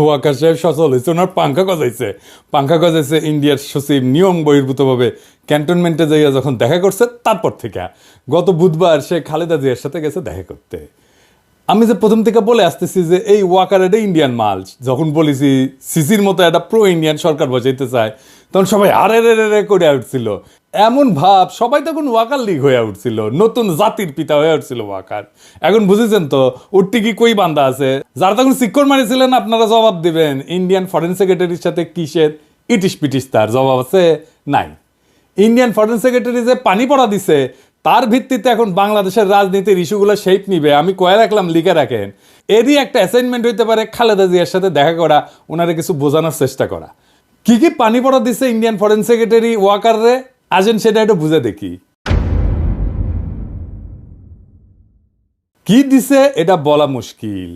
ওয়াকার সাহেব সচল হয়েছে, ওনার পাঙ্খা গজাইছে ইন্ডিয়ার সচিব নিয়ম বহির্ভূতভাবে ক্যান্টনমেন্টে যাইয়া যখন দেখা করছে তারপর থেকে গত বুধবার সে খালেদা জিয়ার সাথে গেছে দেখা করতে। আমি যে প্রথম থেকে বলে আসতেছি যে এই ওয়াকার এটা ইন্ডিয়ান মাল, যখন বলেছি সিসির মতো একটা প্রো ইন্ডিয়ান সরকার বসাইতে চায় তখন সবাই আরে রে রে করে উঠছিল, এমন ভাব সবাই তখন ওয়াকার লীগ হয়ে উঠছিল, নতুন জাতির পিতা হয়ে উঠছিল ওয়াকার। এখন বুঝেছেন তো উঠতে কি কই বান্ধা আছে, যারা তখন শিক্ষর মারিছিলেন আপনারা জবাব দিবেন ইন্ডিয়ান ফরেন সেক্রেটারির সাথে কিসের ইটিস পিটিস, তার জবাব আছে নাই। ইন্ডিয়ান ফরেন সেক্রেটারি যে পানি পড়া দিছে তার ভিত্তিতে এখন বাংলাদেশের রাজনীতির ইস্যুগুলো শেপ নিবে, আমি কয়ে রাখলাম লিখে রাখেন। এরই একটা অ্যাসাইনমেন্ট হইতে পারে খালেদা জিয়ার সাথে দেখা করা, ওনারা কিছু বোঝানোর চেষ্টা করা। কি কি পানি পড়া দিছে ইন্ডিয়ান ফরেন সেক্রেটারি ওয়াকাররে, আসেন সেটা একটু বুঝে দেখি। কি দিছে এটা বলা মুশকিল,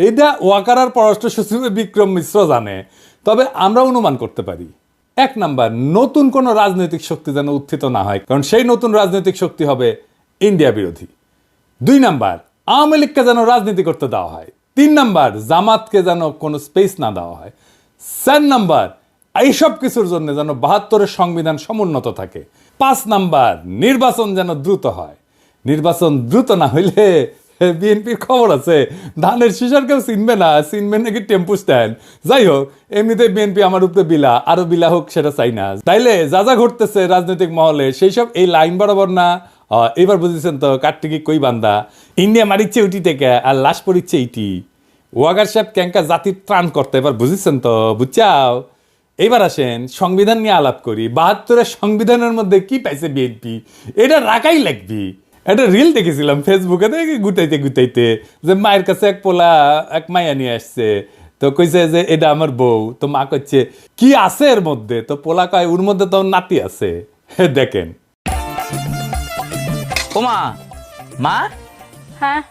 এটা ওয়াকার আর পররাষ্ট্র সচিব বিক্রম মিশ্র জানে, তবে আমরা অনুমান করতে পারি। এক নাম্বার, নতুন কোন রাজনৈতিক শক্তি যেন উত্থিত না হয়, কারণ সেই নতুন রাজনৈতিক শক্তি হবে ইন্ডিয়া বিরোধী। 2 নাম্বার, আওয়ামী লীগকে যেন রাজনীতি করতে দেওয়া হয়। 3 নাম্বার, জামাতকে যেন কোনো স্পেস না দেওয়া হয়। 4 নাম্বার, এইসব কিছুর জন্য যেন 72-এর সংবিধান সমুন্নত থাকে। 5 নাম্বার, নির্বাচন যেন দ্রুত হয়। নির্বাচন দ্রুত না হইলে বিএনপির খবর আছে ধানের শিশার কেউ চিনবে না, চিনবে নাকি টেম্পু স্ট্যান্ড। যাই হোক, এমনিতে বিএনপি আমার উপরে বিলা, আরো বিলা হোক সেটা চাই না। তাইলে যা যা ঘটতেছে রাজনৈতিক মহলে সেই সব এই লাইন বরাবর না। এবার বুঝেছেন তো কাটটিকি কই বান্দা, ইন্ডিয়া মারিচ্ছে উটি থেকে আর লাশ পড়িচ্ছে ইটি। ওয়াগার সাহেব ক্যাঙ্কা জাতির ত্রাণ করতে, এবার বুঝেছেন তো, বুঝছাও। এবার আসেন সংবিধান নিয়ে আলাপ করি। 72-এর সংবিধানের মধ্যে কি পাইছে বিএনপি, এটা রাখাই লাগবি। একটা রিল দেখেছিলাম ফেসবুকে, দেখি গুটাইতে গুটাইতে যে মায়ের কাছে এক পোলা এক মাইয়া নিয়ে আসছে, তো কইছে যে এটা আমার বউ, তো মা কইছে কি আছে এর মধ্যে, তো পোলা কয় ওর মধ্যে তো নাতি আছে। দেখেন। ওমা, মা, হ্যাঁ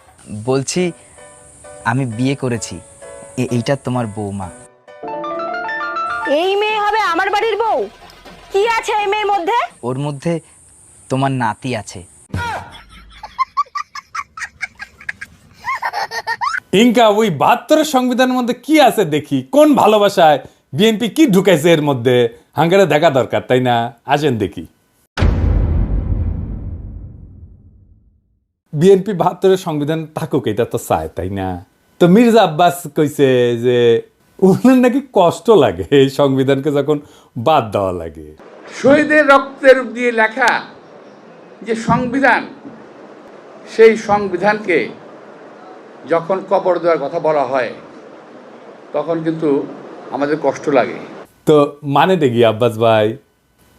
বলছি আমি বিয়ে করেছি, এইটা তোমার বৌমা। এই মেয়ে হবে আমার বাড়ির বউ? কি আছে এই মেয়ের মধ্যে? ওর মধ্যে তোমার নাতি আছে। ইনকা ওই 72-এর সংবিধানের মধ্যে কি আছে দেখি, কোন ভালোবাসায় বিএনপি কি ঢুকাইছে এর মধ্যে, হাঙ্গারে দেখা দরকার, তাই না? আসেন দেখি। বিএনপি 72-এর সংবিধান থাকুক এটা তো চায়, তাই না? তো মির্জা আব্বাস কইছে যে ওনার নাকি কষ্ট লাগে এই সংবিধানকে যখন বাদ দেওয়া লাগে। শহীদের রক্তের দিয়ে লেখা যে সংবিধান, সেই সংবিধানকে যখন কবর দেওয়ার কথা বলা হয় তখন কিন্তু আমাদের কষ্ট লাগে। তো মানে দেখি আব্বাস ভাই,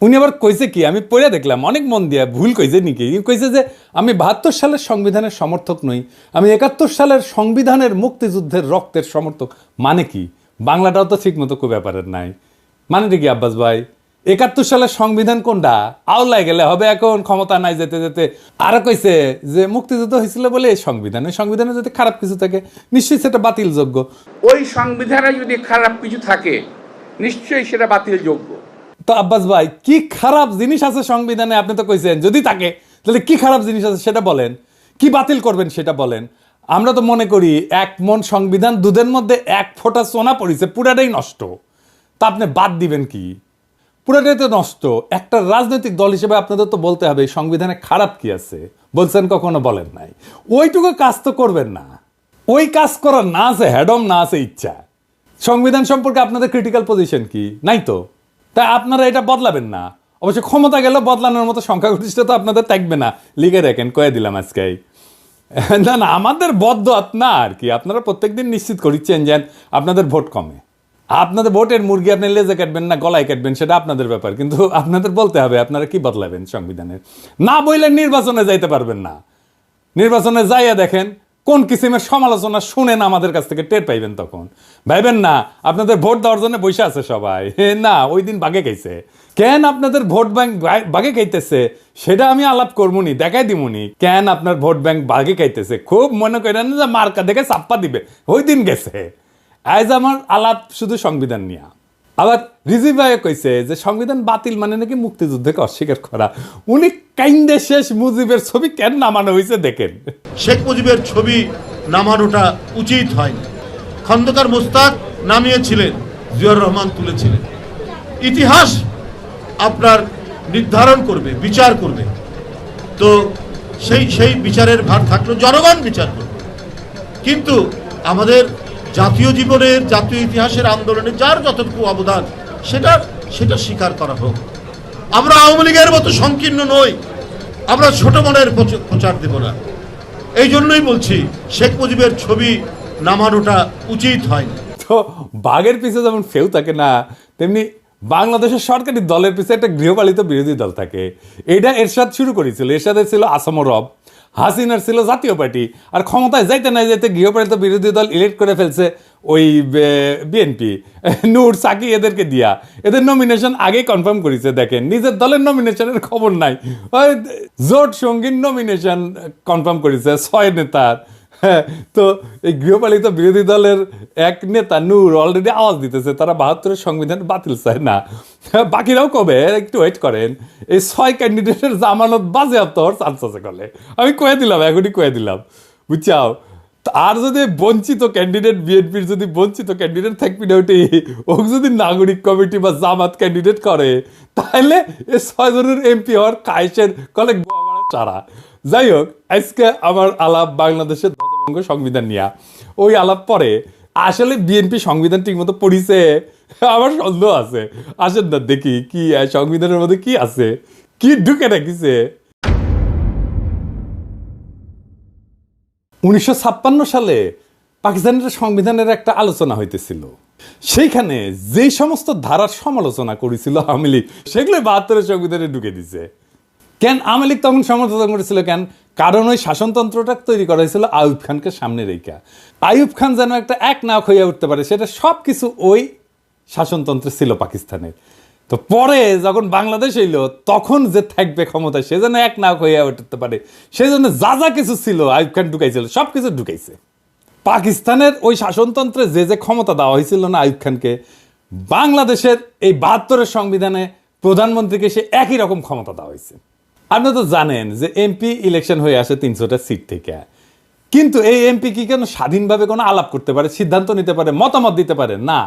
উনি আবার কইছে কি, আমি পড়ে দেখলাম অনেক মন দিয়া, ভুল কইছে নাকি, কইছে যে আমি 72 সালের সংবিধানের সমর্থক নই, আমি 71 সালের সংবিধানের মুক্তিযুদ্ধের রক্তের সমর্থক। মানে কি, বাংলাটাও তো ঠিক মতো কোনো ব্যাপারের নাই। মানে দেখি আব্বাস ভাই, 71 সালের সংবিধান কোনটা আওলায় গেলে হবে, এখন ক্ষমতা নাই যেতে যেতে। আর কইছে যে মুক্তিযুদ্ধ হয়েছিল বলে এই সংবিধান, ওই সংবিধানে যদি খারাপ কিছু থাকে নিশ্চয়ই সেটা বাতিলযোগ্য। ওই সংবিধানে যদি খারাপ কিছু থাকে নিশ্চয়ই সেটা বাতিলযোগ্য। তো আব্বাস ভাই, কি খারাপ জিনিস আছে সংবিধানে? আপনি তো কইছেন যদি থাকে, তাহলে কি খারাপ জিনিস আছে সেটা বলেন, কি বাতিল করবেন সেটা বলেন। আমরা তো মনে করি 1 মণ সংবিধান, দুধের মধ্যে 1 ফোঁটা সোনা পড়েছে, পুরাটাই নষ্ট। তা আপনি বাদ দিবেন কি? পুরাটাই তো নষ্ট। একটা রাজনৈতিক দল হিসেবে আপনাদের তো বলতে হবে সংবিধানে খারাপ কি আছে। বলছেন কখনো? বলেন নাই। ওইটুকু কাজ তো করবেন না। ওই কাজ করার না আছে হ্যাডম, না আছে ইচ্ছা। সংবিধান সম্পর্কে আপনাদের ক্রিটিক্যাল পজিশন কি? নাই তো। তাই আপনারা এটা বদলাবেন না। অবশ্য ক্ষমতা গেলে বদলানোর মতো সংখ্যাগরিষ্ঠতা তো আপনাদের থাকবে না, লিখে রাখেন, কয়ে দিলাম আজকে। না না, আমাদের বদ্ধ না আর কি, আপনারা প্রত্যেকদিন নিশ্চিত করিচ্ছেন যে আপনাদের ভোট কমে। আপনাদের ভোটের মুরগি আপনি লেজে কাটবেন না গলায় কাটবেন সেটা আপনাদের ব্যাপার, কিন্তু আপনাদের বলতে হবে আপনারা কি বদলাবেন সংবিধানের। না বললে নির্বাচনে যাইতে পারবেন না। নির্বাচনে যাইয়া দেখেন কোন কিসিমের সমালোচনা শুনেন আমাদের কাছ থেকে টের পাইবেন, তখন ভাইবেন না আপনাদের ভোট দেওয়ার জন্য বসে আছে সবাই। না, ওই দিন বাগে খাইছে। কেন আপনাদের ভোট ব্যাংক বাগে খাইতেছে সেটা আমি আলাপ করবনি, দেখাই দিমুনি কেন আপনার ভোট ব্যাংক বাগে খাইতেছে। খুব মনে করেন যে মার্কা দেখে চাপ্পা দিবে, ওই দিন গেছে। আজ আমার আলাপ শুধু সংবিধান নিয়ে। আবার রিজি ভাই কইছে যে সংবিধান বাতিল মানে নাকি মুক্তিযুদ্ধকে অস্বীকার করা। উনি কাইন্দে শেষ মুজিবের ছবি কেন নামানো হয়েছে দেখেন। শেখ মুজিবের ছবি নামানোটা উচিত হয়নি। খন্দকার মোস্তাক নামিয়েছিলেন, জিয়াউর রহমান তুলেছিলেন। ইতিহাস আপনার নির্ধারণ করবে, বিচার করবে। তো সেই বিচারের ভার থাকলো, জনগণ বিচার করবে। কিন্তু আমাদের জাতীয় জীবনের, জাতীয় ইতিহাসের আন্দোলনে যার যতটুকু অবদান সেটা স্বীকার করা হোক। আমরা আওয়ামী লীগের মতো সংকীর্ণ নই, আমরা ছোট মনের প্রচার দেব না। এই জন্যই বলছি শেখ মুজিবের ছবি নামানোটা উচিত হয়নি। তো বাঘের পিছে যেমন ফেউ থাকে না, তেমনি বাংলাদেশের সরকারি দলের পিছে একটা গৃহপালিত বিরোধী দল থাকে। এটা এরশাদ শুরু করেছিল। এরশাদের ছিল আসাম রব, হাসিনার ছিল জাতীয় পার্টি, আর ক্ষমতায় যাইতে না যাইতে গৃহপালিত বিরোধী দল ইলেক্ট করে ফেলছে ওই বিএনপি, নূর সাকি এদেরকে দিয়া। এদের নমিনেশন আগেই কনফার্ম করেছে। দেখেন, নিজের দলের নমিনেশনের খবর নাই, ওই জোট সঙ্গীর নমিনেশন কনফার্ম করেছে 6 নেতার। হ্যাঁ, তো এই গৃহপালিত বিরোধী দলের এক নেতা নূর অলরেডি আওয়াজ দিতেছে তারা 72-এর সংবিধান বাতিল চায় না। বাকিরাও কবে, একটু ওয়েট করেন, এই 6 ক্যান্ডিডেটের জামানত বাজেয়াপ্ত হওয়ার চান্স আছে কলে। আমি কয়ে দিলাম, এখনই কয়ে দিলাম, বুঝছাও। আর যদি বঞ্চিত ক্যান্ডিডেট, বিএনপির যদি বঞ্চিত ক্যান্ডিডেট থাকবি না, ওটি ও যদি নাগরিক কমিটি বা জামাত ক্যান্ডিডেট করে, তাহলে এই 6 জনের এমপি হওয়ার কায়েসের কলে চারা। যাই হোক, আজকে আমার আলাপ বাংলাদেশের দশবঙ্গ সংবিধান নিয়ে। ওই আলাপ পরে আসলে বিএনপি সংবিধান ঠিক মতো পড়িছে আমার সন্দেহ আছে। আসেন না দেখি কি সংবিধানের মধ্যে কি আছে, কি ঢুকে রাখিছে। 1956 সালে পাকিস্তানের সংবিধানের একটা আলোচনা হইতেছিল। সেইখানে যেই সমস্ত ধারার সমালোচনা করেছিল আওয়ামী লীগ, সেগুলো 72-এর সংবিধানে ঢুকে দিছে। কেন আওয়ামী লীগ তখন সমালোচনা করেছিল? কেন? কারণ ওই শাসনতন্ত্রটা তৈরি করা হয়েছিল আইয়ুব খানকে সামনে রেখা। আইয়ুব খান যেন একটা এক নায়ক হইয়া উঠতে পারে, সেটা সব কিছু ওই শাসনতন্ত্রে ছিল পাকিস্তানের। তো পরে যখন বাংলাদেশ এলো, তখন যে থাকবে ক্ষমতায়, সে যেন এক নায়ক হইয়া উঠতে পারে, সেই জন্য যা যা কিছু ছিল আইয়ুব খান ঢুকাইছিল, সব কিছু ঢুকাইছে। পাকিস্তানের ওই শাসনতন্ত্রে যে যে ক্ষমতা দেওয়া হয়েছিল না আইয়ুব খানকে, বাংলাদেশের এই 72-এর সংবিধানে প্রধানমন্ত্রীকে সে একই রকম ক্ষমতা দেওয়া হয়েছে। আপনি তো জানেন যে এমপি ইলেকশন হয়ে আসে 300টা সিট থেকে, কিন্তু এই এমপি কি কেন স্বাধীনভাবে কোনো আলাপ করতে পারে, সিদ্ধান্ত নিতে পারে, মতামত দিতে পারে না?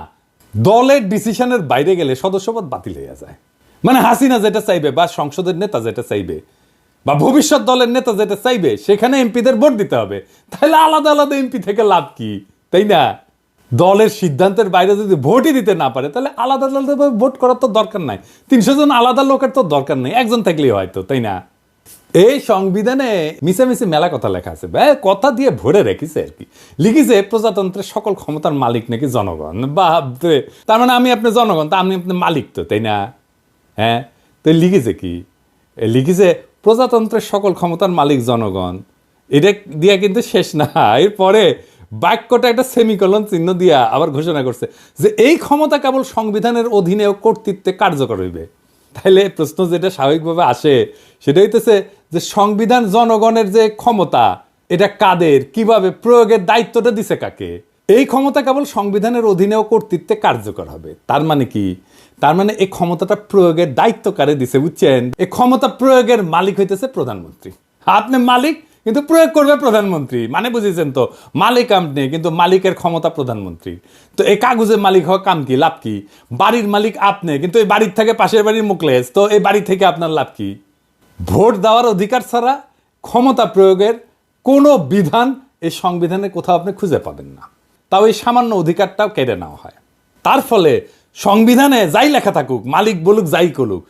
দলের ডিসিশনের বাইরে গেলে সদস্যপদ বাতিল হয়ে যায়। মানে হাসিনা যেটা চাইবে, বা সংসদের নেতা যেটা চাইবে, বা ভবিষ্যৎ দলের নেতা যেটা চাইবে, সেখানে এমপিদের ভোট দিতে হবে। তাহলে আলাদা আলাদা এমপি থেকে লাভ কি, তাই না? দলের সিদ্ধান্তের বাইরে যদি ভোটই দিতে না পারে, তাহলে আলাদা আলাদা ভোট করার তো দরকার নাই। 300 জন আলাদা লোকের তো দরকার নেই, একজন থাকলেই হয়তো, তাই না? এই সংবিধানে মিশামিশি মেলা কথা লেখা আছে, কথা দিয়ে ভরে রেখেছে আর কি। লিখেছে প্রজাতন্ত্রের সকল ক্ষমতার মালিক নাকি জনগণ। বাপরে, তার মানে আমি আপনি জনগণ, তা আমি আপনি মালিক তো, তাই না? হ্যাঁ, তো লিখেছে কি? লিখেছে প্রজাতন্ত্রের সকল ক্ষমতার মালিক জনগণ। এটা দিয়া কিন্তু শেষ না, এরপরে বাক্যটা একটা সেমিকলন চিহ্ন দিয়া আবার ঘোষণা করছে যে এই ক্ষমতা কেবল সংবিধানের অধীনে ও কর্তৃত্বে কার্যকর হইবে। তাহলে প্রশ্ন যেটা স্বাভাবিকভাবে আসে সেটা হইতেছে যে সংবিধান জনগণের যে ক্ষমতা, এটা কাদের, কিভাবে প্রয়োগের দায়িত্বটা দিছে কাকে? এই ক্ষমতা কেবল সংবিধানের অধীনে ও কর্তৃত্বে কার্যকর হবে। তার মানে কি? তার মানে এই ক্ষমতাটা প্রয়োগের দায়িত্ব কারে দিছে, বুঝছেন? এই ক্ষমতা প্রয়োগের মালিক হইতেছে প্রধানমন্ত্রী। আপনি মালিক, কিন্তু প্রয়োগ করবে প্রধানমন্ত্রী। মানে বুঝেছেন তো, মালিক আপনি, কিন্তু মালিকের ক্ষমতা প্রধানমন্ত্রী। তো এই কাগজের মালিক হওয়া কাম কি, লাভ কি? বাড়ির মালিক আপনি, কিন্তু এই বাড়ির থেকে পাশের বাড়ির মুখলেস, তো এই বাড়ি থেকে আপনার লাভ কি? ভোট দেওয়ার অধিকার ছাড়া ক্ষমতা প্রয়োগের কোনো বিধান এই সংবিধানে কোথাও আপনি খুঁজে পাবেন না। তাও এই সামান্য অধিকারটাও কেড়ে নেওয়া হয়। তার ফলে সংবিধানে যাই লেখা থাকুক, মালিক বলুক যাই করুক,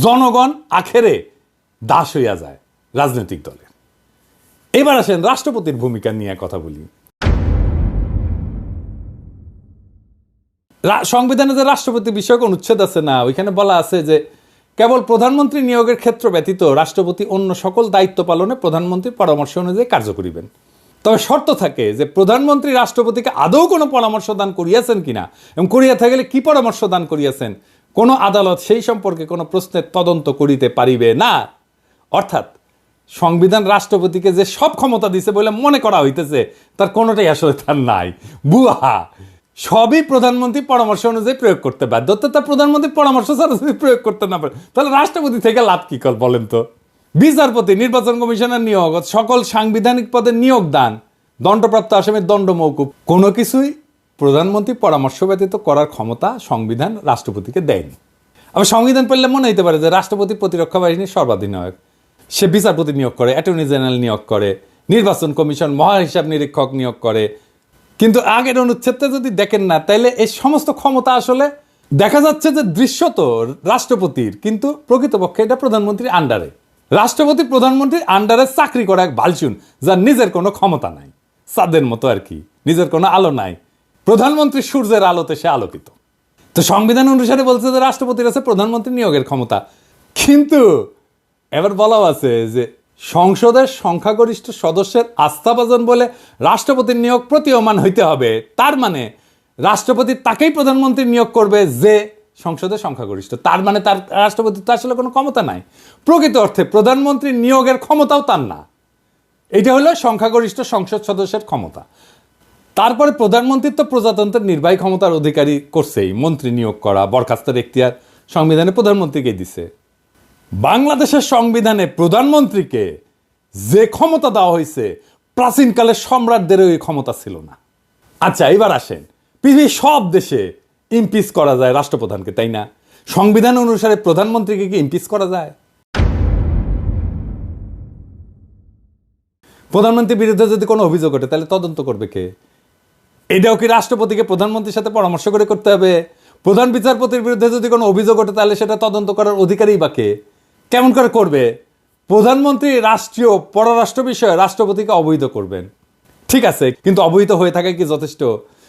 জনগণ আখেরে দাস হইয়া যায় রাজনৈতিক দলে। এবার আসেন রাষ্ট্রপতির ভূমিকা নিয়ে কথা বলি। সংবিধানে যে রাষ্ট্রপতি বিষয়ক অনুচ্ছেদ আছে না, ওইখানে বলা আছে যে কেবল প্রধানমন্ত্রী নিয়োগের ক্ষেত্র ব্যতীত রাষ্ট্রপতি অন্য সকল দায়িত্ব পালনে প্রধানমন্ত্রীর পরামর্শ অনুযায়ী কার্য করিবেন। তবে শর্ত থাকে যে প্রধানমন্ত্রী রাষ্ট্রপতিকে আদৌ কোনো পরামর্শ দান করিয়াছেন কিনা, এবং করিয়া থাকলে কি পরামর্শ দান করিয়াছেন, কোনো আদালত সেই সম্পর্কে কোনো প্রশ্নের তদন্ত করিতে পারিবে না। অর্থাৎ সংবিধান রাষ্ট্রপতিকে যে সব ক্ষমতা দিছে বলে মনে করা হইতেছে, তার কোনোটাই আসলে তার নাই, বুয়া। সবই প্রধানমন্ত্রী পরামর্শ অনুযায়ী প্রয়োগ করতে বাধ্য। তা প্রধানমন্ত্রী পরামর্শ ছাড়া যদি প্রয়োগ করতে না পারে, তাহলে রাষ্ট্রপতি থেকে লাভ কি কর বলেন তো? বিচারপতি, নির্বাচন কমিশনের নিয়োগ, সকল সাংবিধানিক পদে নিয়োগ দান, দণ্ডপ্রাপ্ত আসামির দণ্ড মওকুফ, কোনো কিছুই প্রধানমন্ত্রী পরামর্শ ব্যতীত করার ক্ষমতা সংবিধান রাষ্ট্রপতিকে দেয়নি। আবার সংবিধান পড়লে মনে হতে পারে যে রাষ্ট্রপতি প্রতিরক্ষা বাহিনীর সর্বাধিনায়ক, সে বিচারপতি নিয়োগ করে, অ্যাটর্নি জেনারেল নিয়োগ করে, নির্বাচন কমিশন, মহাহিসাব নিরীক্ষক নিয়োগ করে। কিন্তু আগের অনুচ্ছেদটা যদি দেখেন না, তাইলে এই সমস্ত ক্ষমতা আসলে দেখা যাচ্ছে যে দৃশ্যত রাষ্ট্রপতির, কিন্তু প্রকৃতপক্ষে এটা প্রধানমন্ত্রীর আন্ডারে। রাষ্ট্রপতি প্রধানমন্ত্রীর আন্ডারে চাকরি করা এক ভালচুন, যার নিজের কোনো ক্ষমতা নাই, চাঁদের মতো আর কি, নিজের কোনো আলো নাই। প্রধানমন্ত্রী সূর্যের আলোতে সে আলোকিত। তো সংবিধান অনুসারে বলছে যে রাষ্ট্রপতির আছে প্রধানমন্ত্রী নিয়োগের ক্ষমতা, কিন্তু এবার বলাও আছে যে সংসদের সংখ্যাগরিষ্ঠ সদস্যের আস্থাভাজন বলে রাষ্ট্রপতির নিয়োগ প্রতীয়মান হইতে হবে। তার মানে রাষ্ট্রপতি তাকেই প্রধানমন্ত্রী নিয়োগ করবে যে সংসদের সংখ্যাগরিষ্ঠ। তার মানে তার রাষ্ট্রপতির তো আসলে কোনো ক্ষমতা নাই। প্রকৃত অর্থে প্রধানমন্ত্রী নিয়োগের ক্ষমতাও তার না। এটা হলো সংখ্যাগরিষ্ঠ সংসদ সদস্যের ক্ষমতা। তারপরে প্রধানমন্ত্রী তো প্রজাতন্ত্রের নির্বাহী ক্ষমতার অধিকারী করছেই, মন্ত্রী নিয়োগ করা, বরখাস্তের এখতিয়ার সংবিধানে প্রধানমন্ত্রীকে দিছে। বাংলাদেশের সংবিধানে প্রধানমন্ত্রীকে যে ক্ষমতা দেওয়া হয়েছে, প্রাচীনকালে সম্রাটদেরও এই ক্ষমতা ছিল না। আচ্ছা, এবার আসেন, পৃথিবীর সব দেশে ইমপিচ করা যায় রাষ্ট্রপ্রধানকে, তাই না? সংবিধান অনুসারে প্রধানমন্ত্রীকে কি ইমপিচ করা যায়? প্রধানমন্ত্রীর বিরুদ্ধে যদি কোনো অভিযোগ ওঠে, তাহলে তদন্ত করবে কে? এটাও কি রাষ্ট্রপতিকে প্রধানমন্ত্রীর সাথে পরামর্শ করে করতে হবে? প্রধান বিচারপতির বিরুদ্ধে যদি কোনো অভিযোগ ওঠে, তাহলে সেটা তদন্ত করার অধিকারী বা কে? কেমন করে করবে? প্রধানমন্ত্রী রাষ্ট্রীয় পররাষ্ট্র বিষয়ে রাষ্ট্রপতিকে অবহিত করবেন, ঠিক আছে, কিন্তু অবহিত হয়ে থাকে কি যথেষ্ট?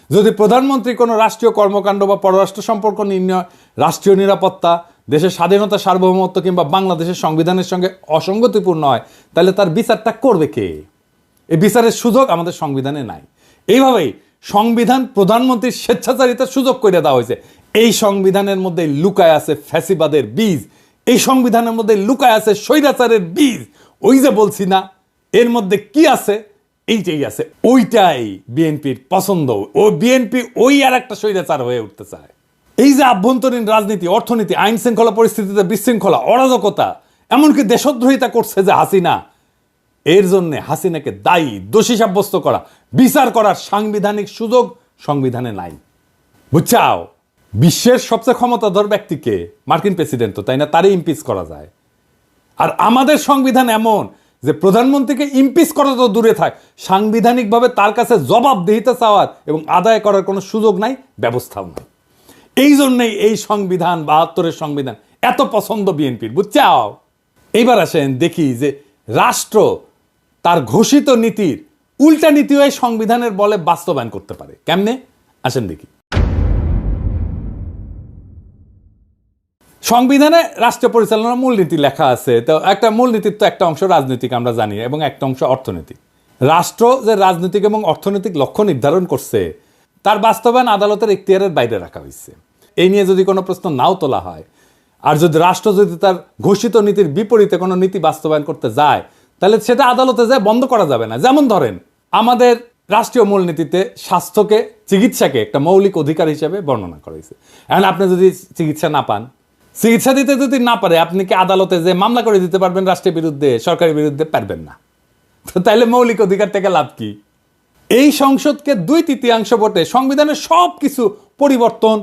যদি প্রধানমন্ত্রী কোনো রাষ্ট্রীয় কর্মকাণ্ড বা পররাষ্ট্র সম্পর্ক নির্ণয়, রাষ্ট্রীয় নিরাপত্তা, দেশের স্বাধীনতা, সার্বভৌমত্ব কিংবা বাংলাদেশের সংবিধানের সঙ্গে অসঙ্গতিপূর্ণ হয়, তাহলে তার বিচারটা করবে কে? এই বিচারের সুযোগ আমাদের সংবিধানে নাই। এইভাবেই সংবিধান প্রধানমন্ত্রীর স্বেচ্ছাচারিতার সুযোগ করে দেওয়া হয়েছে। এই সংবিধানের মধ্যে লুকায় আছে ফ্যাসিবাদের বীজ, এই সংবিধানের মধ্যে লুকায় আছে স্বৈরাচারের বীজ। ওই যে বলছি না, এর মধ্যে কি আছে? এইটাই আছে, ওইটাই বিএনপির পছন্দ। ও বিএনপি ওই আর একটা স্বৈরাচার হয়ে উঠতে চায়। এই যে আভ্যন্তরীণ রাজনীতি, অর্থনীতি, আইন শৃঙ্খলা পরিস্থিতিতে বিশৃঙ্খলা, অরাজকতা, এমনকি দেশদ্রোহিতা করছে যে হাসিনা, এর জন্য হাসিনাকে দায়ী, দোষী সাব্যস্ত করা, বিচার করার সাংবিধানিক সুযোগ সংবিধানে নাই। বুঝছাও? বিশ্বের সবচেয়ে ক্ষমতাধর ব্যক্তিকে, মার্কিন প্রেসিডেন্ট তো, তাই না? তারই ইমপিচ করা যায়। আর আমাদের সংবিধান এমন যে প্রধানমন্ত্রীকে ইমপিচ করা তো দূরে থাক, সাংবিধানিকভাবে তার কাছে জবাবদিহিতা চাওয়ার এবং আদায় করার কোনো সুযোগ নাই, ব্যবস্থাও নাই। এই জন্যই এই সংবিধান, ৭২-এর সংবিধান এত পছন্দ বিএনপির। বুঝছাও? এইবার আসেন দেখি যে রাষ্ট্র তার ঘোষিত নীতির উল্টা নীতিও এই সংবিধানের বলে বাস্তবায়ন করতে পারে। কেমনে? আসেন দেখি। সংবিধানে রাষ্ট্র পরিচালনার মূলনীতি লেখা আছে। তো একটা মূলনীতির তো একটা অংশ রাজনৈতিক, আমরা জানি, এবং একটা অংশ অর্থনৈতিক। রাষ্ট্র যে রাজনৈতিক এবং অর্থনৈতিক লক্ষ্য নির্ধারণ করছে, তার বাস্তবায়ন আদালতের এখতিয়ারের বাইরে রাখা হয়েছে। এই নিয়ে যদি কোনো প্রশ্ন নাও তোলা হয়, আর যদি রাষ্ট্র যদি তার ঘোষিত নীতির বিপরীতে কোনো নীতি বাস্তবায়ন করতে যায়, তাহলে সেটা আদালতে যায় বন্ধ করা যাবে না। যেমন ধরেন, আমাদের রাষ্ট্রীয় মূলনীতিতে স্বাস্থ্যকে, চিকিৎসাকে একটা মৌলিক অধিকার হিসেবে বর্ণনা করা হয়েছে। এখন আপনি যদি চিকিৎসা না পান, চিকিৎসা দিতে যদি না পারে, আপনি কি আদালতে যে মামলা করে দিতে পারবেন রাষ্ট্রের বিরুদ্ধে, সরকারের বিরুদ্ধে? পারবেন না। তো তাইলে মৌলিক অধিকার থেকে লাভ কি? এই সংসদকে 2/3 ভোটে সংবিধানের সব কিছু পরিবর্তন,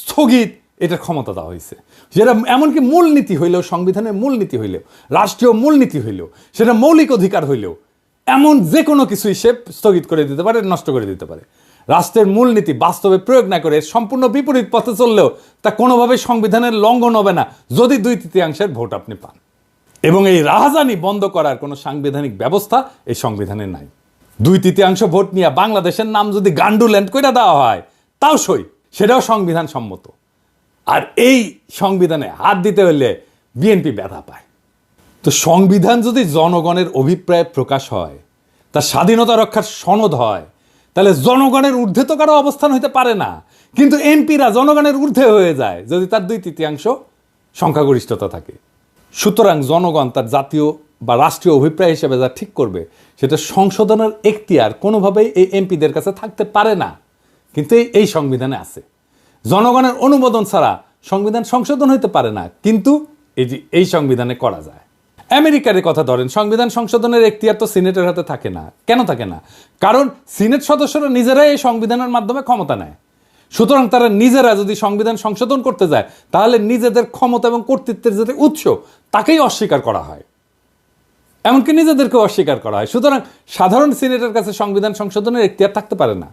স্থগিত, এটার ক্ষমতা দেওয়া হয়েছে। যেটা এমনকি মূলনীতি হইলেও, সংবিধানের মূলনীতি হইলেও, রাষ্ট্রীয় মূলনীতি হইলেও, সেটা মৌলিক অধিকার হইলেও, এমন যে কোনো কিছুই সে স্থগিত করে দিতে পারে, নষ্ট করে দিতে পারে। রাষ্ট্রের মূলনীতি বাস্তবে প্রয়োগ না করে সম্পূর্ণ বিপরীত পথে চললেও তা কোনোভাবেই সংবিধানের লঙ্ঘন হবে না, যদি 2/3 ভোট আপনি পান। এবং এই রাহাজানি বন্ধ করার কোনো সাংবিধানিক ব্যবস্থা এই সংবিধানে নাই। 2/3 ভোট নিয়ে বাংলাদেশের নাম যদি গান্ডুল্যান্ড করে দেওয়া হয়, তাও সই, সেটাও সংবিধান সম্মত। আর এই সংবিধানে হাত দিতে হলে বিএনপি ব্যথা পায়। তো সংবিধান যদি জনগণের অভিপ্রায় প্রকাশ হয়, তার স্বাধীনতা রক্ষার সনদ হয়, তাহলে জনগণের ঊর্ধ্বে তো কারো অবস্থান হইতে পারে না। কিন্তু এমপিরা জনগণের ঊর্ধ্বে হয়ে যায় যদি তার 2/3 সংখ্যাগরিষ্ঠতা থাকে। সুতরাং জনগণ তার জাতীয় বা রাষ্ট্রীয় অভিপ্রায় হিসেবে যা ঠিক করবে, সেটা সংশোধনের এখতিয়ার কোনোভাবেই এই এমপিদের কাছে থাকতে পারে না। কিন্তু এই সংবিধানে আছে। জনগণের অনুমোদন ছাড়া সংবিধান সংশোধন হইতে পারে না, কিন্তু এই সংবিধানে করা যায়। আমেরিকার কথা ধরেন, সংবিধান সংশোধনের এখতিয়ার তো সিনেটের হাতে থাকে না। কেন থাকে না? কারণ সিনেট সদস্যরা নিজেরাই এই সংবিধানের মাধ্যমে ক্ষমতা নেয়। সুতরাং তারা নিজেরা যদি সংবিধান সংশোধন করতে যায়, তাহলে নিজেদের ক্ষমতা এবং কর্তৃত্বের যে উৎস তাকেই অস্বীকার করা হয়, এমনকি নিজেদেরকে অস্বীকার করা হয়। সুতরাং সাধারণ সিনেটের কাছে সংবিধান সংশোধনের এখতিয়ার থাকতে পারে না।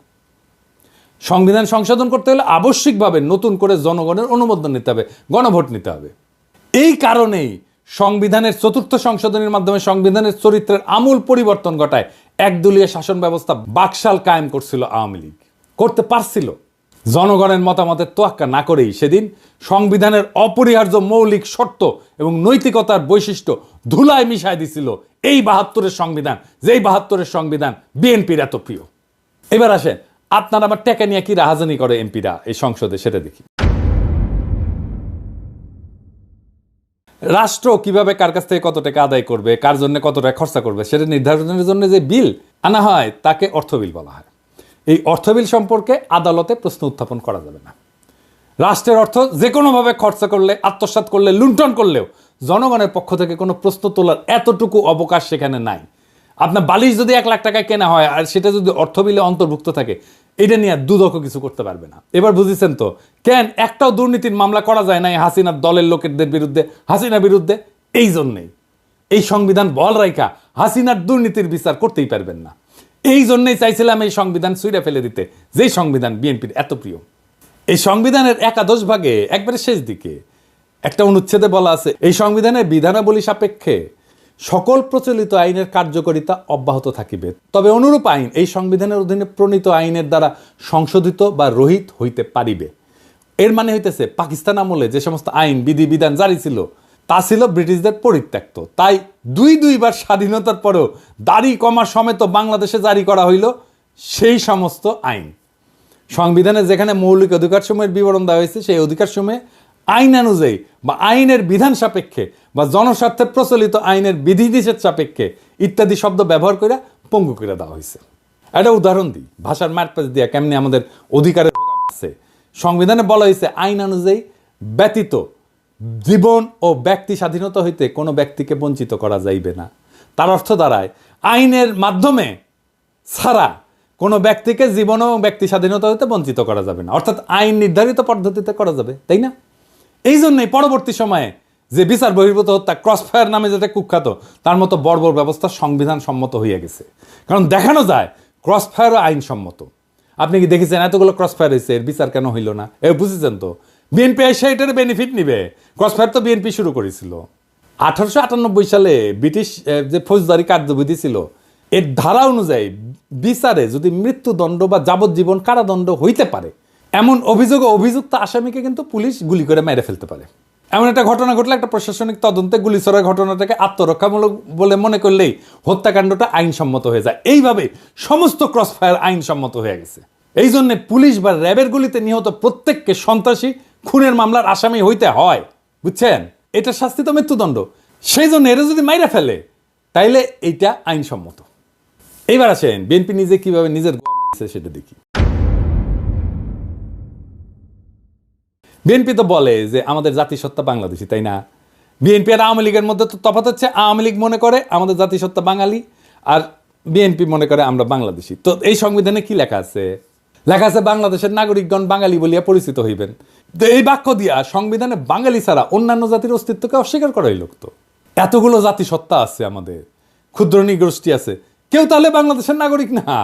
সংবিধান সংশোধন করতে হলে আবশ্যিকভাবে নতুন করে জনগণের অনুমোদন নিতে হবে, গণভোট নিতে হবে। এই কারণেই সংবিধানের চতুর্থ সংশোধনীর মাধ্যমে সংবিধানের চরিত্রের আমূল পরিবর্তন ঘটায় একদলীয় শাসন ব্যবস্থা বাকশাল কায়েম করছিল আওয়ামী লীগ, করতে পারছিল। জনগণের মতামতের তোয়াক্কা না করেই সেদিন সংবিধানের অপরিহার্য মৌলিক শর্ত এবং নৈতিকতার বৈশিষ্ট্য ধুলায় মিশায় দিছিল এই ৭২-এর সংবিধান, যেই ৭২-এর সংবিধান বিএনপির এত প্রিয়। এবার আসেন, আপনার আমার টেকা নিয়ে কি রাহাজানি করে এমপিরা এই সংসদে, সেটা দেখি। রাষ্ট্র কিভাবে কার কাছ থেকে কত টাকা আদায় করবে, কার জন্য কত টাকা খরচা করবে, সেটা নির্ধারণের জন্য যে বিল আনা হয় তাকে অর্থ বিল বলা হয়। এই অর্থ বিল সম্পর্কে আদালতে প্রশ্ন উত্থাপন করা যাবে না। রাষ্ট্রের অর্থ যে কোনোভাবে খরচা করলে, আত্মসাৎ করলে, লুণ্ঠন করলেও জনগণের পক্ষ থেকে কোনো প্রশ্ন তোলার এতটুকু অবকাশ সেখানে নাই। আপনার বালিশ যদি ১ লাখ টাকায় কেনা হয় আর সেটা যদি অর্থ বিলে অন্তর্ভুক্ত থাকে, এটা নিয়ে দুদক কিছু করতে পারবে না। এবার বুঝেছেন তো কেন একটাও দুর্নীতির মামলা করা যায় না হাসিনার দলের লোকেদের বিরুদ্ধে, হাসিনার বিরুদ্ধে? এই জন্যেই এই সংবিধান বল রাইখা হাসিনার দুর্নীতির বিচার করতেই পারবেন না। এই জন্যই চাইছিলাম এই সংবিধান ছুঁড়ে ফেলে দিতে, যেই সংবিধান বিএনপির এত প্রিয়। এই সংবিধানের একাদশ ভাগে একবারে শেষ দিকে একটা অনুচ্ছেদে বলা আছে, এই সংবিধানের বিধানাবলী সাপেক্ষে সকল প্রচলিত আইনের কার্যকারিতা অব্যাহত থাকিবে, তবে অনুরূপ আইন এই সংবিধানের অধীনে প্রণীত আইনের দ্বারা সংশোধিত বা রহিত হইতে পারিবে। এর মানে হইতেছে পাকিস্তান আমলে যে সমস্ত আইন বিধি বিধান জারি ছিল তা ছিল ব্রিটিশদের পরিত্যক্ত, তাই দুইবার স্বাধীনতার পরেও দাড়ি কমা সমেত বাংলাদেশে জারি করা হইল সেই সমস্ত আইন। সংবিধানে যেখানে মৌলিক অধিকারসমূহের বিবরণ দেওয়া হয়েছে, সেই অধিকারসমূহে আইন অনুযায়ী বা আইনের বিধান সাপেক্ষে বা জনস্বার্থে প্রচলিত আইনের বিধিনিষেধ সাপেক্ষে ইত্যাদি শব্দ ব্যবহার করে পঙ্গু করে দেওয়া হয়েছে। একটা উদাহরণ দিই, ভাষার মারপ্যাচ দিয়া কেমনি আমাদের অধিকারের আছে। সংবিধানে বলা হয়েছে আইন অনুযায়ী ব্যতীত জীবন ও ব্যক্তি স্বাধীনতা হইতে কোনো ব্যক্তিকে বঞ্চিত করা যাইবে না। তার অর্থ দাঁড়ায় আইনের মাধ্যমে ছাড়া কোনো ব্যক্তিকে জীবন ও ব্যক্তি স্বাধীনতা হইতে বঞ্চিত করা যাবে না, অর্থাৎ আইন নির্ধারিত পদ্ধতিতে করা যাবে, তাই না? এই জন্যই পরবর্তী সময়ে যে বিচার বহির্ভূত হত্যা, ক্রসফায়ার নামে যেটা কুখ্যাত, তার মতো বর্বর ব্যবস্থা সংবিধান সম্মত হইয়া গেছে। কারণ দেখানো যায় ক্রসফায়ারও আইনসম্মত। আপনি কি দেখেছেন এতগুলো ক্রসফায়ার হয়েছে, এর বিচার কেন হইল না? বুঝেছেন তো বিএনপি এসে এটার বেনিফিট নিবে। ক্রসফায়ার তো বিএনপি শুরু করেছিল। 1898 সালে ব্রিটিশ যে ফৌজদারি কার্যবিধি ছিল, এর ধারা অনুযায়ী বিচারে যদি মৃত্যুদণ্ড বা যাবজ্জীবন কারাদণ্ড হইতে পারে এমন অভিযোগ অভিযুক্ত আসামিকে কিন্তু পুলিশ গুলি করে মেরে ফেলতে পারে। এমন একটা ঘটনা ঘটলে একটা প্রশাসনিক তদন্তে গুলি ছড়ার ঘটনাটাকে আত্মরক্ষামূলক বলে মনে করলেই হত্যাকাণ্ডটা আইনসম্মত হয়ে যায়। এইভাবে সমস্ত ক্রসফায়ার আইনসম্মত হয়ে গেছে। এই জন্য পুলিশ বা র্যাবের গুলিতে নিহত প্রত্যেককে সন্ত্রাসী, খুনের মামলার আসামি হইতে হয়, বুঝছেন? এটা শাস্তি তো মৃত্যুদণ্ড। সেই জন্য এরা যদি মাইরা ফেলে তাইলে এইটা আইনসম্মত। এইবার আসেন বিএনপি নিজে কিভাবে নিজের সেটা দেখি। বিএনপি তো বলে যে আমাদের জাতিসত্তা বাংলাদেশি, তাই না? বিএনপি আর আওয়ামী লীগের মধ্যে তো তফাৎ হচ্ছে, আওয়ামী লীগ মনে করে আমাদের জাতিসত্তা বাঙালি আর বিএনপি মনে করে আমরা বাংলাদেশি। তো এই সংবিধানে কি লেখা আছে? লেখা আছে বাংলাদেশের নাগরিকগণ বাঙালি বলিয়া পরিচিত হইবেন। তো এই বাক্য দিয়া সংবিধানে বাঙালি ছাড়া অন্যান্য জাতির অস্তিত্বকে অস্বীকার করাই লোক। তো এতগুলো জাতিসত্তা আছে, আমাদের ক্ষুদ্র নৃগোষ্ঠী আছে, কেউ তাহলে বাংলাদেশের নাগরিক না।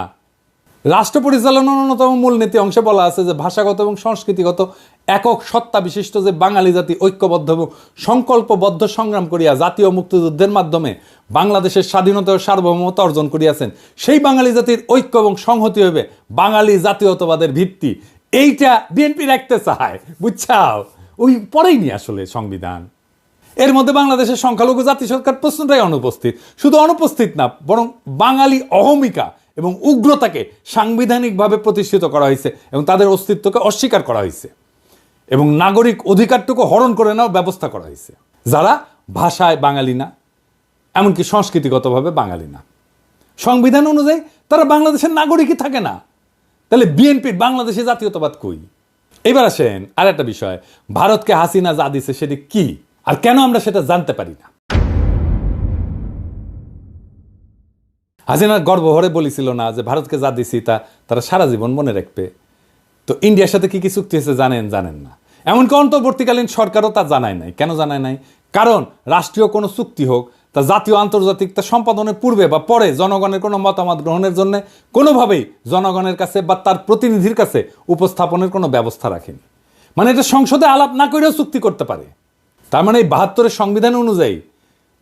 রাষ্ট্র পরিচালনার অন্যতম মূলনীতি অংশে বলা আছে যে ভাষাগত এবং সংস্কৃতিগত একক সত্তা বিশিষ্ট যে বাঙালি জাতি ঐক্যবদ্ধ এবং সংকল্পবদ্ধ সংগ্রাম করিয়া জাতীয় মুক্তিযুদ্ধের মাধ্যমে বাংলাদেশের স্বাধীনতা ও সার্বভৌমত্ব অর্জন করিয়াছেন, সেই বাঙালি জাতির ঐক্য এবং সংহতি হবে বাঙালি জাতীয়তাবাদের ভিত্তি। এইটা বিএনপি রাখতে চায়, বুঝছাও? ওই পরেই নি আসলে সংবিধান। এর মধ্যে বাংলাদেশের সংখ্যালঘু জাতি সরকার প্রশ্নটাই অনুপস্থিত। শুধু অনুপস্থিত না, বরং বাঙালি অহমিকা এবং উগ্রতাকে সাংবিধানিকভাবে প্রতিষ্ঠিত করা হয়েছে এবং তাদের অস্তিত্বকে অস্বীকার করা হয়েছে এবং নাগরিক অধিকারটুকু হরণ করে নেওয়ার ব্যবস্থা করা হয়েছে, যারা ভাষায় বাঙালি না, এমনকি সংস্কৃতিগতভাবে বাঙালি না। সংবিধান অনুযায়ী তারা বাংলাদেশের নাগরিকই থাকে না। তাহলে বিএনপির বাংলাদেশে জাতীয়তাবাদ কই? এবার আসেন আর একটা বিষয়, ভারতকে হাসিনা যা দিছে সেটি কি আর কেন আমরা সেটা জানতে পারি না? হাসিনার গর্বভরে বলেছিল না যে ভারতকে যা দিছি তা তারা সারা জীবন মনে রাখবে। তো ইন্ডিয়ার সাথে কি কি চুক্তি হয়েছে জানেন না। এমনকি অন্তর্বর্তীকালীন সরকারও তা জানায় নাই। কেন জানায় নাই? কারণ রাষ্ট্রীয় কোনো চুক্তি হোক, তা জাতীয় আন্তর্জাতিক তা সম্পাদনের পূর্বে বা পরে জনগণের কোনো মতামত গ্রহণের জন্য কোনোভাবেই জনগণের কাছে বা তার প্রতিনিধির কাছে উপস্থাপনের কোনো ব্যবস্থা রাখেনি। মানে এটা সংসদে আলাপ না করেও চুক্তি করতে পারে। তার মানে এই 72-এর সংবিধান অনুযায়ী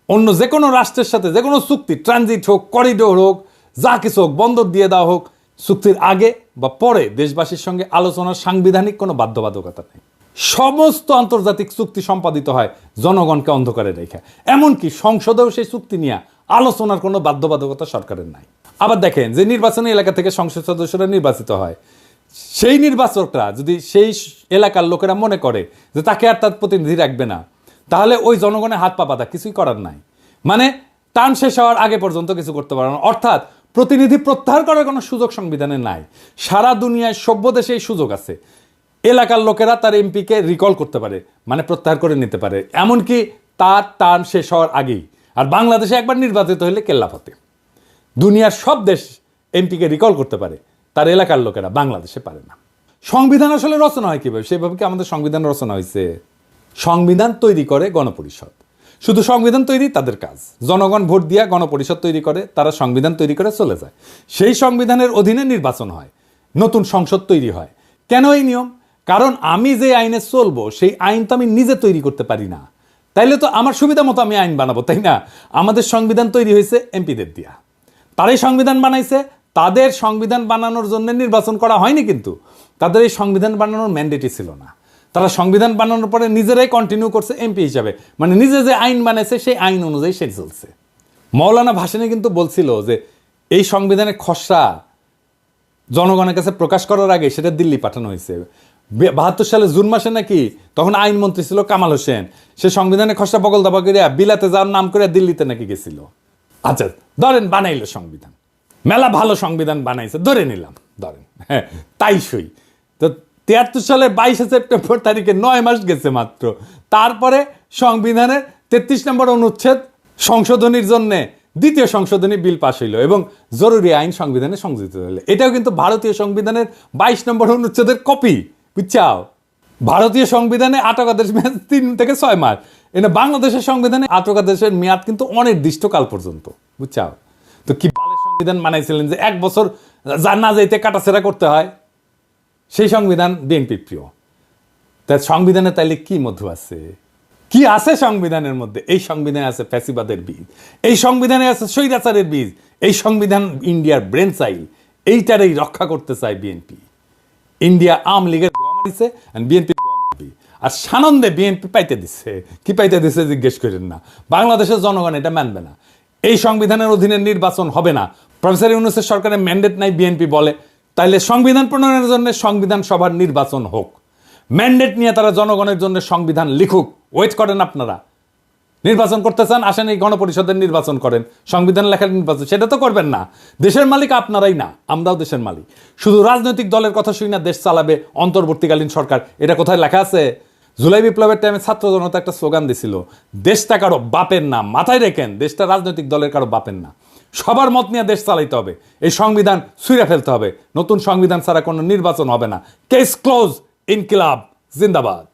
অন্য যে কোনো রাষ্ট্রের সাথে যে কোনো চুক্তি, ট্রানজিট হোক, করিডোর হোক, যা কিছু হোক, বন্দর দিয়ে দেওয়া হোক, চুক্তির আগে বা পরে দেশবাসীর সঙ্গে আলোচনার সাংবিধানিক কোনো বাধ্যবাধকতা নেই। সমস্ত আন্তর্জাতিক চুক্তি সম্পাদিত হয় জনগণকে অন্ধকারে রেখে। এমনকি সংসদেও সেই চুক্তি নিয়ে আলোচনার কোনো বাধ্যবাধকতা সরকারের নাই। আবার দেখেন, যে নির্বাচনী এলাকা থেকে সংসদ সদস্যরা নির্বাচিত হয়, সেই নির্বাচকরা যদি সেই এলাকার লোকেরা মনে করে যে তাকে আর তার প্রতিনিধি রাখবে না, তাহলে ওই জনগণের হাত পা বাঁধা, কিছুই করার নাই। মানে টার্ম শেষ হওয়ার আগে পর্যন্ত কিছু করতে পারে না। অর্থাৎ প্রতিনিধি প্রত্যাহার করার কোনো সুযোগ সংবিধানে নাই। সারা দুনিয়ায় সভ্য দেশে এই সুযোগ আছে। এলাকার লোকেরা তার এমপিকে রিকল করতে পারে, মানে প্রত্যাহার করে নিতে পারে, এমনকি তার টার্ম শেষ হওয়ার আগেই। আর বাংলাদেশে একবার নির্বাচিত হলে কেল্লাফতে। দুনিয়ার সব দেশ এমপিকে রিকল করতে পারে, তার এলাকার লোকেরা, বাংলাদেশে পারে না। সংবিধান আসলে রচনা হয় কীভাবে? সেভাবে কি আমাদের সংবিধান রচনা হয়েছে? সংবিধান তৈরি করে গণপরিষদ। শুধু সংবিধান তৈরি তাদের কাজ। জনগণ ভোট দিয়া গণপরিষদ তৈরি করে, তারা সংবিধান তৈরি করে চলে যায়। সেই সংবিধানের অধীনে নির্বাচন হয়, নতুন সংসদ তৈরি হয়। কেন এই নিয়ম? কারণ আমি যে আইনে চলবো সেই আইন তো আমি নিজে তৈরি করতে পারি না। তাইলে তো আমার সুবিধা মতো আমি আইন বানাবো, তাই না? আমাদের সংবিধান তৈরি হয়েছে এমপিদের দিয়া। তারাই সংবিধান বানাইছে। তাদের সংবিধান বানানোর জন্য নির্বাচন করা হয়নি, কিন্তু তাদের এই সংবিধান বানানোর ম্যান্ডেটই ছিল না। তারা সংবিধান বানানোর পরে নিজেরাই কন্টিনিউ করছে এমপি হিসাবে, মানে নিজে যে আইন বানাইছে সেই আইন অনুযায়ী সে চলছে। মৌলানা ভাসানী কিন্তু বলছিল যে এই সংবিধানের খসড়া জনগণের কাছে প্রকাশ করার আগে সেটা দিল্লি পাঠানো হয়েছে। 72 সালে জুন মাসে নাকি, তখন আইনমন্ত্রী ছিল কামাল হোসেন, সে সংবিধানের খসড়া বগল দাবা করিয়া বিলাতে যাওয়ার নাম করে দিল্লিতে নাকি গেছিল। আচ্ছা ধরেন বানাইলো সংবিধান, মেলা ভালো সংবিধান বানাইছে, ধরে নিলাম, ধরেন হ্যাঁ তাই সই। তো 73 সালের 22 সেপ্টেম্বর তারিখে 9 মাস গেছে মাত্র। তারপরে সংবিধানের 33 নম্বর অনুচ্ছেদ সংশোধনীর জন্য দ্বিতীয় সংশোধনী বিল পাশ হইল এবং জরুরি আইন সংবিধানে সংযোজিত হইল। এটাও কিন্তু ভারতীয় সংবিধানের 22 নম্বর অনুচ্ছেদের কপি, বুঝছাও? ভারতীয় সংবিধানে আটকাদেশ মেয়াদ 3 থেকে 6 মাস। এনে বাংলাদেশের সংবিধানে আটকাদেশের মেয়াদ কিন্তু অনির্দিষ্টকাল পর্যন্ত, বুঝছাও? তো কি বালের সংবিধান বানাইছিলেন যে 1 বছর যা না যাইতে কাটাছেড়া করতে হয়? সেই সংবিধান বিএনপি প্রিয়। তাই সংবিধানে তাইলে কি মধু আছে? কি আছে সংবিধানের মধ্যে? এই সংবিধানে আছে ফ্যাসিবাদের বীজ, এই সংবিধানে আছে স্বৈরাচারের বীজ। এই সংবিধান ইন্ডিয়ার ব্রেন চাইল, এইটারই রক্ষা করতে চায় বিএনপি। ইন্ডিয়া আওয়ামী লীগের গোয়া মারিছে, বিএনপি আর সানন্দে বিএনপি পাইতে দিচ্ছে। কি পাইতে দিচ্ছে জিজ্ঞেস করেন না। বাংলাদেশের জনগণ এটা মানবে না। এই সংবিধানের অধীনে নির্বাচন হবে না। প্রফেসর ইউনূসের সরকারের ম্যান্ডেট নাই, বিএনপি বলে। তাইলে সংবিধান প্রণয়নের জন্য সংবিধান সভার নির্বাচন হোক, ম্যান্ডেট নিয়ে তারা জনগণের জন্য সংবিধান লিখুক। ওয়েট করেন আপনারা। নির্বাচন করতে চান, আসেন এই গণপরিষদের নির্বাচন করেন, সংবিধান লেখার নির্বাচন। সেটা তো করবেন না। দেশের মালিক আপনারাই না, আমরাও দেশের মালিক। শুধু রাজনৈতিক দলের কথা শুই না দেশ চালাবে অন্তর্বর্তীকালীন সরকার, এটা কোথায় লেখা আছে? জুলাই বিপ্লবের টাইমে ছাত্র জনতা একটা স্লোগান দিছিল, দেশটা কারো বাপের না। মাথায় রেখেন, দেশটা রাজনৈতিক দলের কারো বাপের না। সবার মত নিয়ে দেশ চালাইতে হবে। এই সংবিধান ছুঁড়ে ফেলতে হবে। নতুন সংবিধান ছাড়া কোনো নির্বাচন হবে না। Case close. ইনকিলাব জিন্দাবাদ।